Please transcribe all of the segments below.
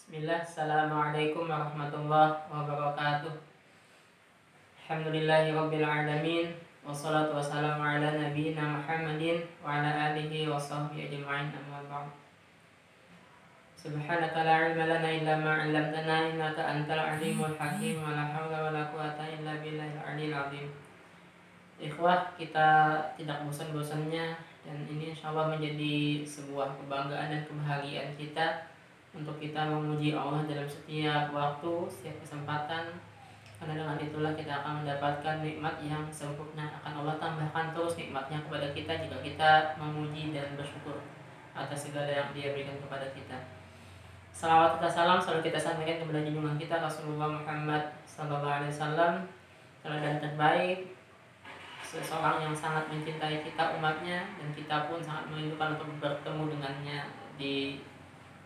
Bismillah, Assalamualaikum warahmatullahi wabarakatuh. Alhamdulillahi rabbil alamin. Wassalatu wassalamu ala nabiyyina Muhammadin wa ala alihi wa sahbihi ajma'in, amma ba'd. Subhanaka la ilma lana illa ma 'allamtana innaka antal alimul hakim wa la haula wa la quwata illa billahil aliyil azim. Ikhwah, kita tidak bosan-bosannya dan ini insyaallah menjadi sebuah kebanggaan dan kebahagiaan kita untuk kita memuji Allah dalam setiap waktu, setiap kesempatan, karena dengan itulah kita akan mendapatkan nikmat yang sempurna. Akan Allah tambahkan terus nikmatnya kepada kita jika kita memuji dan bersyukur atas segala yang Dia berikan kepada kita. Salawat dan salam selalu kita sampaikan kepada junjungan kita Rasulullah Muhammad SAW, teladan terbaik, seseorang yang sangat mencintai kita umatnya, dan kita pun sangat merindukan untuk bertemu dengannya di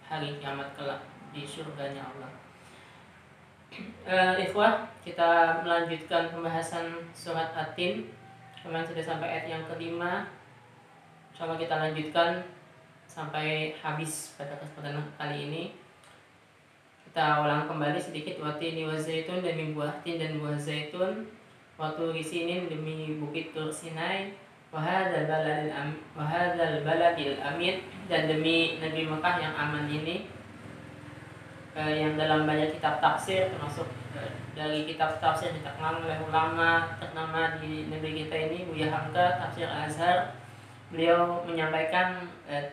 hari kiamat kelak di surganya Allah. Ikhwah, kita melanjutkan pembahasan surat At-Tin. Kemarin sudah sampai ayat yang kelima. Coba kita lanjutkan sampai habis pada kesempatan kali ini. Kita ulang kembali sedikit. Watini wa zaitun, demi buah tin dan buah zaitun. Waturi sinin, demi bukit Tur Sinai. Wahadzal baladil amin, dan demi negeri Mekah yang aman ini. Yang dalam banyak kitab tafsir, termasuk dari kitab tafsir dikenal oleh ulama ternama di negeri kita ini, Buya Hamka, Tafsir Al-Azhar. Beliau menyampaikan 3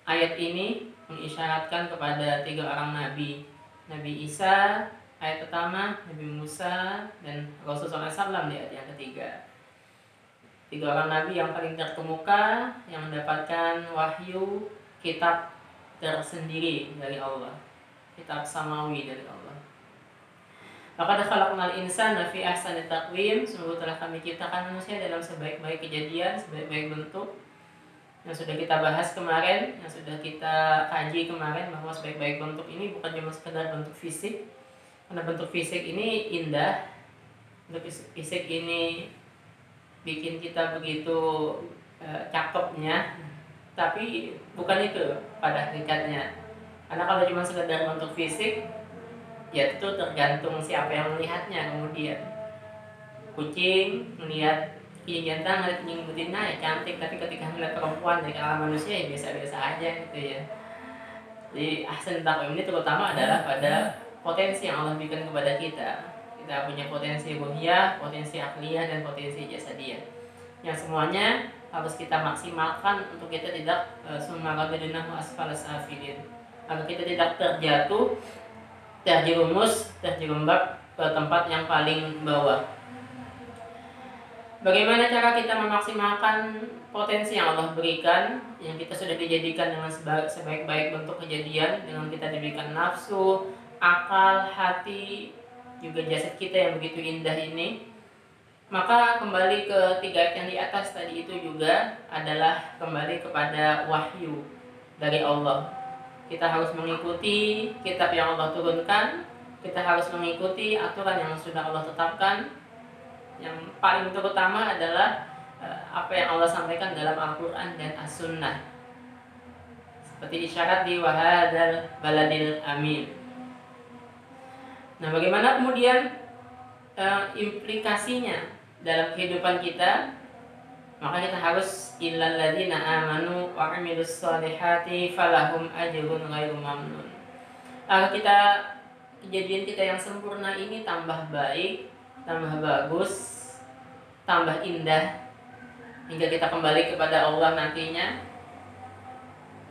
ayat ini mengisyaratkan kepada 3 orang nabi. Nabi Isa ayat pertama, Nabi Musa, dan Rasulullah SAW di ayat yang ketiga. 3 orang nabi yang paling terkemuka, yang mendapatkan wahyu kitab tersendiri dari Allah, kitab samawi dari Allah. Laqad khalaqnal insana fi ahsani taqwim, sungguh telah kami ciptakan manusia dalam sebaik-baik kejadian, sebaik-baik bentuk. Yang sudah kita bahas kemarin, yang sudah kita kaji kemarin, bahwa sebaik-baik bentuk ini bukan cuma sekedar bentuk fisik, karena bentuk fisik ini indah, bentuk fisik ini bikin kita begitu cakepnya, tapi bukan itu pada hakikatnya. Karena kalau cuma sekedar bentuk fisik, ya itu tergantung siapa yang melihatnya. Kemudian kucing melihat jantan, melihat kucing betina ya cantik, tapi ketika melihat perempuan dari kalangan manusia ya biasa-biasa aja gitu ya. Jadi ahsan taqwim ini terutama adalah pada potensi yang Allah berikan kepada kita. Kita punya potensi ruhiyah, potensi akliyah, dan potensi jasadiyah, yang semuanya harus kita maksimalkan untuk kita tidak summaradadnahu asfalas safilin, agar kita tidak terjatuh, terjerumus, terjerembab ke tempat yang paling bawah. Bagaimana cara kita memaksimalkan potensi yang Allah berikan, yang kita sudah dijadikan dengan sebaik-baik bentuk kejadian, dengan kita diberikan nafsu, akal, hati, juga jasad kita yang begitu indah ini. Maka kembali ke 3 ayat yang di atas tadi itu juga adalah kembali kepada wahyu dari Allah. Kita harus mengikuti kitab yang Allah turunkan, kita harus mengikuti aturan yang sudah Allah tetapkan. Yang paling terutama adalah apa yang Allah sampaikan dalam Al-Quran dan As-Sunnah, seperti isyarat di wahadzal baladil amin. Nah, bagaimana kemudian implikasinya dalam kehidupan kita? Maka kita harus illal ladzina amanu wa 'amilus shalihati falahum ajrun ghairu mamnun. Agar kejadian kita yang sempurna ini tambah baik, tambah bagus, tambah indah, hingga kita kembali kepada Allah nantinya.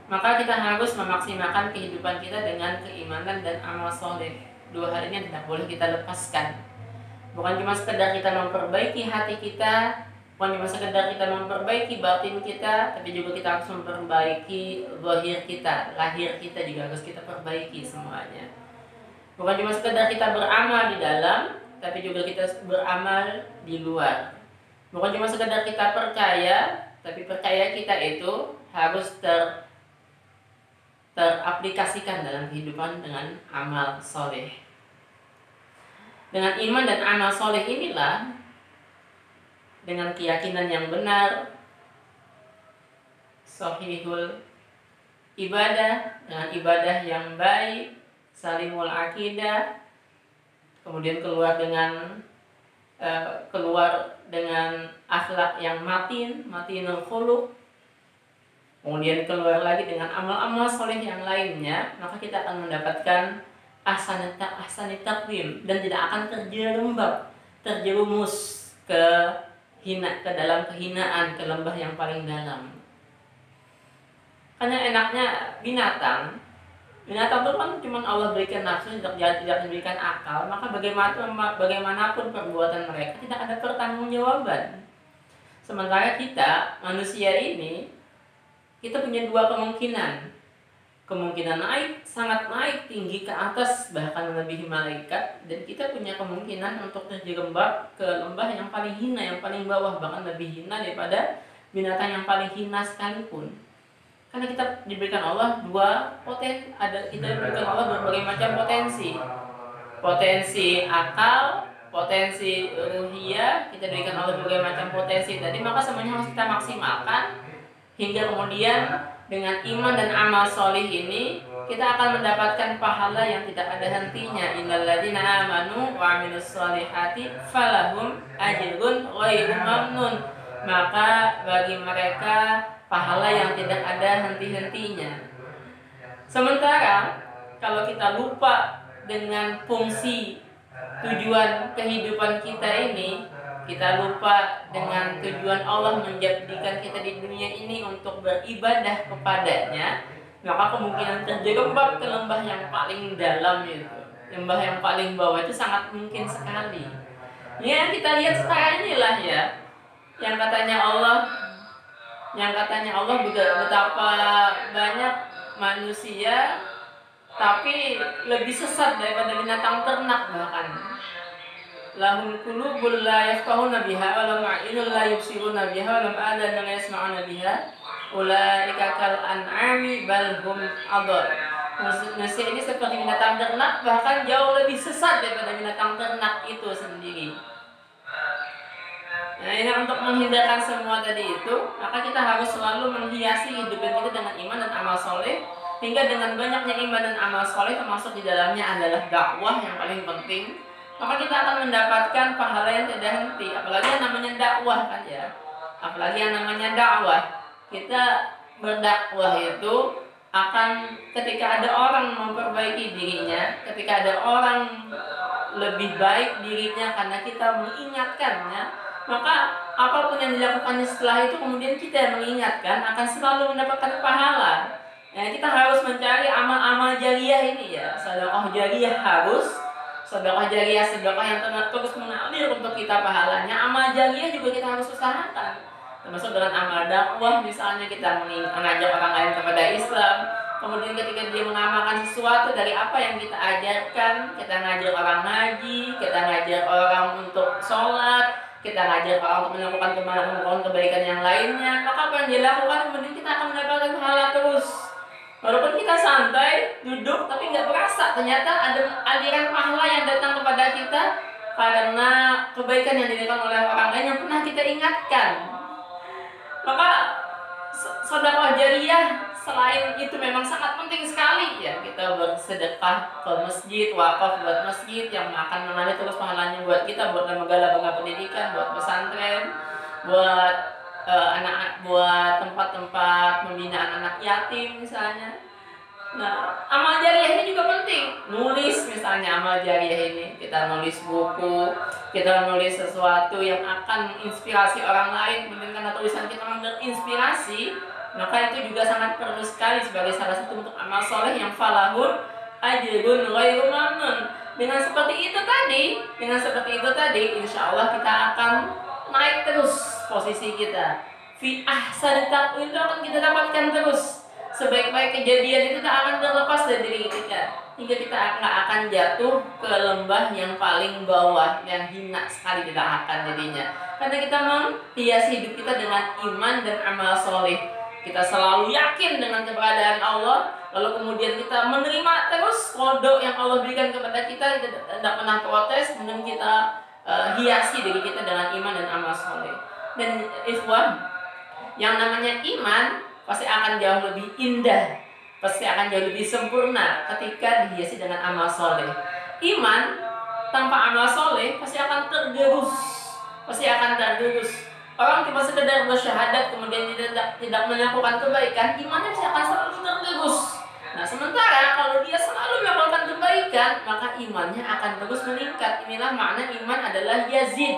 Maka kita harus memaksimalkan kehidupan kita dengan keimanan dan amal soleh. 2 hal ini tidak boleh kita lepaskan. Bukan cuma sekedar kita memperbaiki hati kita, bukan cuma sekedar kita memperbaiki batin kita, tapi juga kita harus memperbaiki zahir kita, lahir kita juga harus kita perbaiki semuanya. Bukan cuma sekedar kita beramal di dalam, tapi juga kita beramal di luar. Bukan cuma sekedar kita percaya, tapi percaya kita itu harus teraplikasikan dalam kehidupan dengan amal soleh. Dengan iman dan amal soleh inilah, dengan keyakinan yang benar, sahihul dengan ibadah yang baik, salimul akidah, kemudian keluar dengan akhlak yang matinul khuluq, kemudian keluar lagi dengan amal-amal soleh yang lainnya, maka kita akan mendapatkan ahsanit taqwim dan tidak akan terjerumus ke dalam kehinaan, ke lembah yang paling dalam. Karena enaknya binatang itu kan cuma Allah berikan nafsu, tidak diberikan akal, maka bagaimanapun perbuatan mereka tidak ada pertanggungjawaban. Sementara kita manusia ini, kita punya dua kemungkinan sangat naik tinggi ke atas, bahkan melebihi malaikat, dan kita punya kemungkinan untuk terjerembab ke lembah yang paling hina, yang paling bawah, bahkan lebih hina daripada binatang yang paling hina sekalipun. Karena kita diberikan Allah diberikan Allah berbagai macam potensi akal, potensi ruhiyah, kita diberikan Allah berbagai macam potensi tadi, maka semuanya harus kita maksimalkan hingga kemudian dengan iman dan amal solih ini kita akan mendapatkan pahala yang tidak ada hentinya. Innal ladzina amanu wa 'amilus solihati falahum ajrun ghairu mamnun. Maka bagi mereka pahala yang tidak ada henti-hentinya. Sementara kalau kita lupa dengan fungsi tujuan kehidupan kita ini, kita lupa dengan tujuan Allah menjadikan kita di dunia ini untuk beribadah kepadanya, maka kemungkinan terjerembab ke lembah yang paling dalam itu, lembah yang paling bawah itu sangat mungkin sekali. Ya, kita lihat sekarang inilah ya, yang katanya Allah betapa banyak manusia tapi lebih sesat daripada binatang ternak bahkan. Lahum qulubun la yafqahuna biha wa lahum a'yunun la yubsiruna biha wa lahum a'dhanun la yasma'una biha ulaika kal an'ami bal hum adall. Manusia ini seperti binatang ternak, bahkan jauh lebih sesat daripada binatang ternak itu sendiri. Nah, ini untuk menghindarkan semua tadi itu, maka kita harus selalu menghiasi hidup kita dengan iman dan amal soleh, hingga dengan banyaknya iman dan amal soleh, termasuk di dalamnya adalah dakwah yang paling penting, maka kita akan mendapatkan pahala yang tidak henti. Apalagi yang namanya dakwah kan ya, apalagi yang namanya dakwah, kita berdakwah itu akan ketika ada orang memperbaiki dirinya, ketika ada orang lebih baik dirinya karena kita mengingatkannya, maka apapun yang dilakukannya setelah itu kemudian kita mengingatkan akan selalu mendapatkan pahala. Ya, kita harus mencari amal-amal jariah ini ya, sedekah jariah sedekah yang terus mengalir untuk kita pahalanya. Amal jariah juga kita harus usahakan, termasuk dengan amal dakwah, misalnya kita mengajak orang lain kepada Islam. Kemudian ketika dia mengamalkan sesuatu dari apa yang kita ajarkan, kita ngajar orang ngaji, kita ngajar orang untuk sholat, kita ngajar orang untuk melakukan kebaikan yang lainnya, maka apa yang dia lakukan kemudian kita akan mendapatkan pahala terus. Walaupun kita santai, duduk, tapi nggak berasa ternyata ada aliran pahala yang datang kepada kita karena kebaikan yang dilakukan oleh orang lain yang pernah kita ingatkan. Maka sedekah jariah selain itu memang sangat penting sekali ya, kita bersedekah ke masjid, wakaf buat masjid yang akan mengalir terus pahalanya buat kita, buat lembaga-lembaga pendidikan, buat pesantren, buat buat tempat-tempat pembinaan anak yatim misalnya. Nah, amal jariah ini juga penting. Nulis misalnya amal jariah ini, kita nulis buku, kita nulis sesuatu yang akan menginspirasi orang lain, kemudian karena tulisan kita menginspirasi, maka itu juga sangat perlu sekali sebagai salah satu bentuk amal soleh yang falahun ajrun ghairu mamnun. Dengan seperti itu tadi, insya Allah kita akan naik terus posisi kita. Fi ahsani taqwim itu akan kita dapatkan terus. Sebaik-baik kejadian itu tak akan terlepas dari diri kita, hingga kita nggak akan jatuh ke lembah yang paling bawah, yang hina sekali kita akan jadinya. Karena kita menghiasi hidup kita dengan iman dan amal soleh. Kita selalu yakin dengan keberadaan Allah, lalu kemudian kita menerima terus kodok yang Allah berikan kepada kita tidak pernah protes, kemudian kita hiasi diri kita dengan iman dan amal soleh. Dan ikhwan, yang namanya iman pasti akan jauh lebih indah pasti akan jauh lebih sempurna ketika dihiasi dengan amal soleh. Iman tanpa amal soleh pasti akan tergerus, pasti akan tergerus. Orang cuma sekedar bersyahadat kemudian tidak melakukan kebaikan, imannya pasti akan selalu tergerus. Nah, sementara kalau dia selalu melakukan kebaikan, maka imannya akan terus meningkat. Inilah makna iman adalah yazid.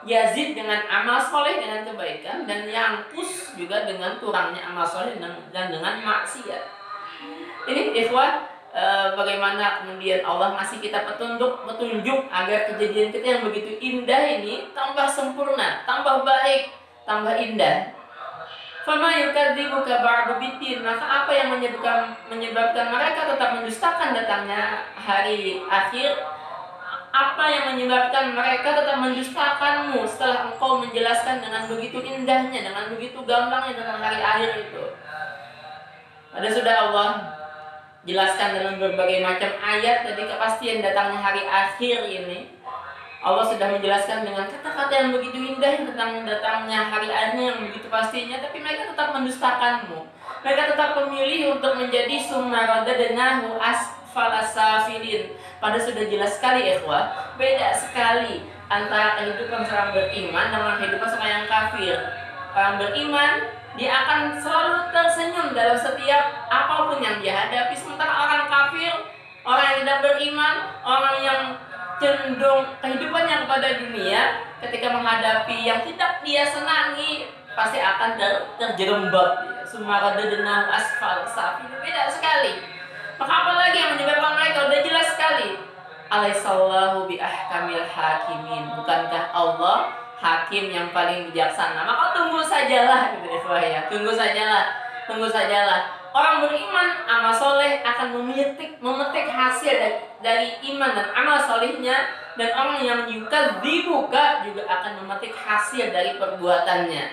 Yazid dengan amal soleh dengan kebaikan, dan yangkus juga dengan kurangnya amal soleh dan dengan maksiat. Ini ikhwah, bagaimana kemudian Allah ngasih kita petunjuk agar kejadian kita yang begitu indah ini tambah sempurna, tambah baik, tambah indah. Fama yukadzibuka ba'du biddin, maka apa yang menyebabkan mereka tetap mendustakan datangnya hari akhir? Apa yang menyebabkan mereka tetap mendustakanmu setelah engkau menjelaskan dengan begitu indahnya, dengan begitu gamblangnya tentang hari akhir itu? Ada sudah Allah jelaskan dalam berbagai macam ayat tadi kepastian datangnya hari akhir ini. Allah sudah menjelaskan dengan kata-kata yang begitu indah tentang datangnya hari akhirnya yang begitu pastinya, tapi mereka tetap mendustakanmu. Mereka tetap memilih untuk menjadi summa radadnahu asfala safilin. Padahal sudah jelas sekali ikhwah, beda sekali antara kehidupan seorang beriman dengan kehidupan seorang yang kafir. Orang beriman dia akan selalu tersenyum dalam setiap apapun yang dia hadapi, sementara orang kafir, orang yang tidak beriman, orang yang cenderung kehidupannya kepada dunia, ketika menghadapi yang tidak dia senangi pasti akan terjerembab. Sumaradadnahu asfal safil, beda sekali. Maka apalagi yang menyebabkan mereka udah jelas sekali. Alaihissallahu biahkamil hakimin. Bukankah Allah hakim yang paling bijaksana? Maka tunggu sajalah, gitu ya. Tunggu sajalah. Orang beriman, amal soleh akan memetik hasil dari iman dan amal solehnya, dan orang yang yukadzibuka juga akan memetik hasil dari perbuatannya.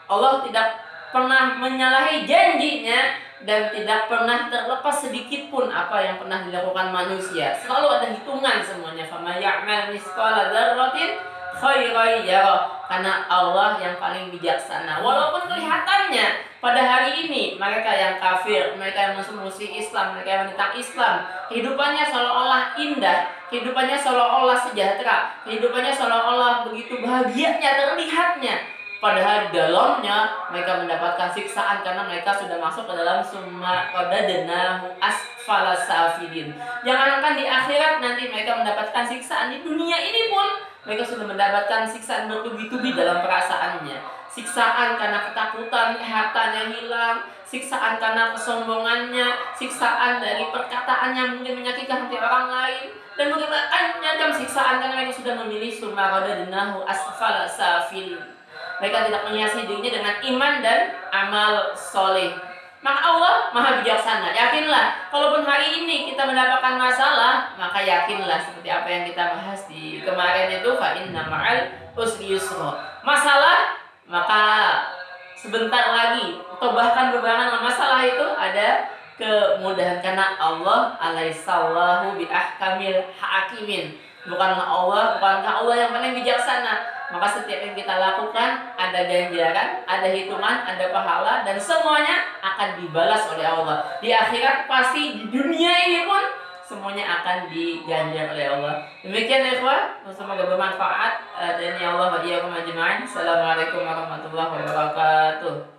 Allah tidak pernah menyalahi janjinya dan tidak pernah terlepas sedikit pun apa yang pernah dilakukan manusia. Selalu ada hitungan semuanya. Fama ya'mal misqala dzarratin khairan yarah. Karena Allah yang paling bijaksana. Walaupun kelihatannya pada hari ini mereka yang kafir, mereka yang musuh-musuh Islam, mereka yang menentang Islam, kehidupannya seolah-olah indah, kehidupannya seolah-olah sejahtera, kehidupannya seolah-olah begitu bahagianya terlihatnya. Padahal di dalamnya mereka mendapatkan siksaan karena mereka sudah masuk ke dalam summa radadnahu asfala safilin. Jangankan di akhirat nanti mereka mendapatkan siksaan, di dunia ini pun mereka sudah mendapatkan siksaan bertubi-tubi dalam perasaannya. Siksaan karena ketakutan, hartanya hilang, siksaan karena kesombongannya, siksaan dari perkataannya mungkin menyakitkan hati orang lain, dan macam siksaan karena mereka sudah memilih summa radadnahu asfala safilin. Mereka tidak menghiasi dirinya dengan iman dan amal soleh. Maka Allah maha bijaksana. Yakinlah, kalaupun hari ini kita mendapatkan masalah, maka yakinlah seperti apa yang kita bahas di kemarin itu, fa inna ma'al usri yusra. Masalah, maka sebentar lagi, atau bahkan bebarengan masalah itu ada kemudahan, karena Allah alaihissallahu bi ahkamil hakimin. Bukankah Allah yang paling bijaksana? Maka setiap yang kita lakukan ada ganjaran, ada hitungan, ada pahala, dan semuanya akan dibalas oleh Allah. Di akhirat pasti, di dunia ini pun semuanya akan diganjar oleh Allah. Demikian ya ikhwah, semoga bermanfaat, dan ya Allah wa iyyakum ajma'in. Assalamualaikum warahmatullahi wabarakatuh.